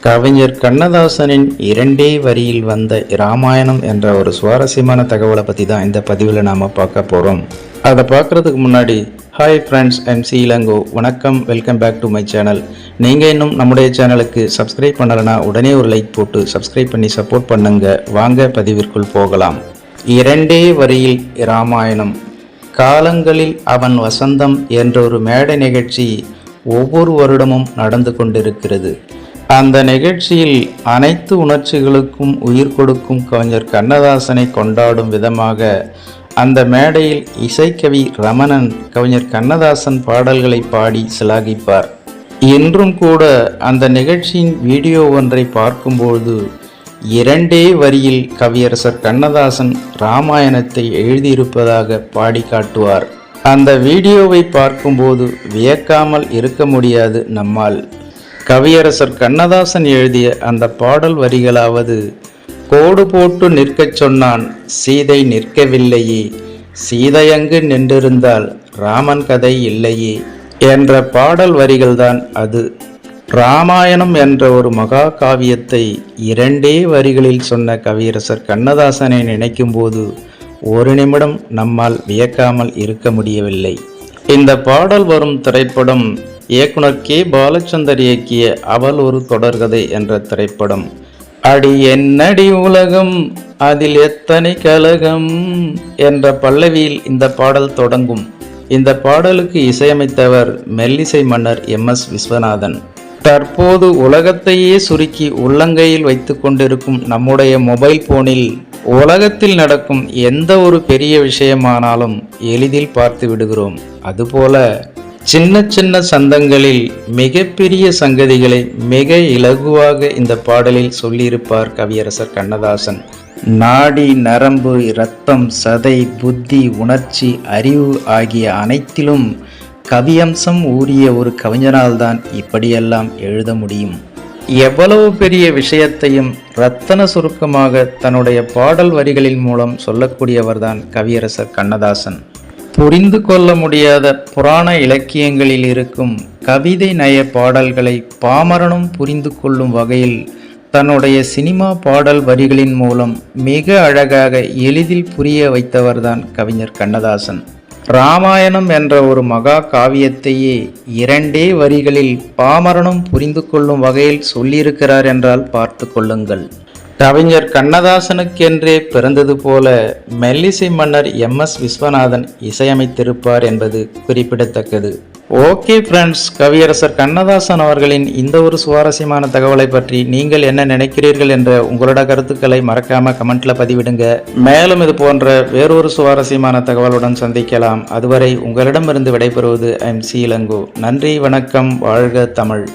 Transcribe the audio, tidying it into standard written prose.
கவிஞர் கண்ணதாசனின் இரண்டே வரியில் வந்த இராமாயணம் என்ற ஒரு சுவாரஸ்யமான தகவலை பற்றி தான் இந்த பதிவில் நாம் பார்க்க போகிறோம். அதை பார்க்குறதுக்கு முன்னாடி ஹாய் ஃப்ரெண்ட்ஸ், MC இளங்கோ. வணக்கம், welcome back to my channel. நீங்கள் இன்னும் நம்முடைய சேனலுக்கு சப்ஸ்கிரைப் பண்ணலைன்னா உடனே ஒரு லைக் போட்டு சப்ஸ்கிரைப் பண்ணி சப்போர்ட் பண்ணுங்க. வாங்க பதிவிற்குள் போகலாம். இரண்டே வரியில் இராமாயணம். காலங்களில் அவன் வசந்தம் என்ற ஒரு மேடை நிகழ்ச்சி ஒவ்வொரு வருடமும் நடந்து கொண்டிருக்கிறது. அந்த நிகழ்ச்சியில் அனைத்து உணர்ச்சிகளுக்கும் உயிர் கொடுக்கும் கவிஞர் கண்ணதாசனை கொண்டாடும் விதமாக அந்த மேடையில் இசைக்கவி ரமணன் கவிஞர் கண்ணதாசன் பாடல்களை பாடி சிலாகிப்பார். இன்றும் கூட அந்த நிகழ்ச்சியின் வீடியோ ஒன்றை பார்க்கும்போது இரண்டே வரியில் கவியரசர் கண்ணதாசன் இராமாயணத்தை எழுதியிருப்பதாக பாடி காட்டுவார். அந்த வீடியோவை பார்க்கும்போது வியக்காமல் இருக்க முடியாது நம்மால். கவியரசர் கண்ணதாசன் எழுதிய அந்த பாடல் வரிகளாவது: கோடு போட்டு நிற்கச் சொன்னான், சீதை நிற்கவில்லையே, சீதையங்கு நின்றிருந்தால் ராமன் கதை இல்லையே என்ற பாடல் வரிகள்தான் அது. இராமாயணம் என்ற ஒரு மகா காவியத்தை இரண்டே வரிகளில் சொன்ன கவியரசர் கண்ணதாசனை நினைக்கும் போது ஒரு நிமிடம் நம்மால் வியக்காமல் இருக்க முடியவில்லை. இந்த பாடல் வரும் திரைப்படம் இயக்குனர் கே. பாலச்சந்தர் இயக்கிய அவள் ஒரு தொடர்கதை என்ற திரைப்படம். அடி என்னடி உலகம், அதில் எத்தனை கலகம் என்ற பல்லவியில் இந்த பாடல் தொடங்கும். இந்த பாடலுக்கு இசையமைத்தவர் மெல்லிசை மன்னர் MS விஸ்வநாதன். தற்போது உலகத்தையே சுருக்கி உள்ளங்கையில் வைத்து கொண்டிருக்கும் நம்முடைய மொபைல் போனில் உலகத்தில் நடக்கும் எந்த ஒரு பெரிய விஷயமானாலும் எளிதில் பார்த்து விடுகிறோம். அதுபோல சின்ன சின்ன சந்தங்களில் மிகப்பெரிய சங்கதிகளை மிக இலகுவாக இந்த பாடலில் சொல்லியிருப்பார் கவியரசர் கண்ணதாசன். நாடி, நரம்பு, இரத்தம், சதை, புத்தி, உணர்ச்சி, அறிவு ஆகிய அனைத்திலும் கவியம்சம் ஊறிய ஒரு கவிஞனால்தான் இப்படியெல்லாம் எழுத முடியும். எவ்வளவு பெரிய விஷயத்தையும் இரத்தன சுருக்கமாக தன்னுடைய பாடல் வரிகளின் மூலம் சொல்லக்கூடியவர்தான் கவியரசர் கண்ணதாசன். புரிந்து கொள்ள முடியாத புராண இலக்கியங்களில் இருக்கும் கவிதை நய பாடல்களை பாமரனும் புரிந்து கொள்ளும் வகையில் தன்னுடைய சினிமா பாடல் வரிகளின் மூலம் மிக அழகாக எளிதில் புரிய வைத்தவர்தான் கவிஞர் கண்ணதாசன். இராமாயணம் என்ற ஒரு மகா காவியத்தையே இரண்டே வரிகளில் பாமரனும் புரிந்து கொள்ளும் வகையில் சொல்லியிருக்கிறார் என்றால் பார்த்து கொள்ளுங்கள். கவிஞர் கண்ணதாசனுக்கென்றே பிறந்தது போல மெல்லிசை மன்னர் MS விஸ்வநாதன் இசையமைத்திருப்பார் என்பது குறிப்பிடத்தக்கது. ஓகே ஃப்ரெண்ட்ஸ், கவியரசர் கண்ணதாசன் அவர்களின் இந்த ஒரு சுவாரஸ்யமான தகவலை பற்றி நீங்கள் என்ன நினைக்கிறீர்கள் என்ற உங்களோட கருத்துக்களை மறக்காம கமெண்ட்ல பதிவிடுங்க. மேலும் இது போன்ற வேறொரு சுவாரஸ்யமான தகவலுடன் சந்திக்கலாம். அதுவரை உங்களிடமிருந்து விடைபெறுவது MC இளங்கோ. நன்றி, வணக்கம், வாழ்க தமிழ்.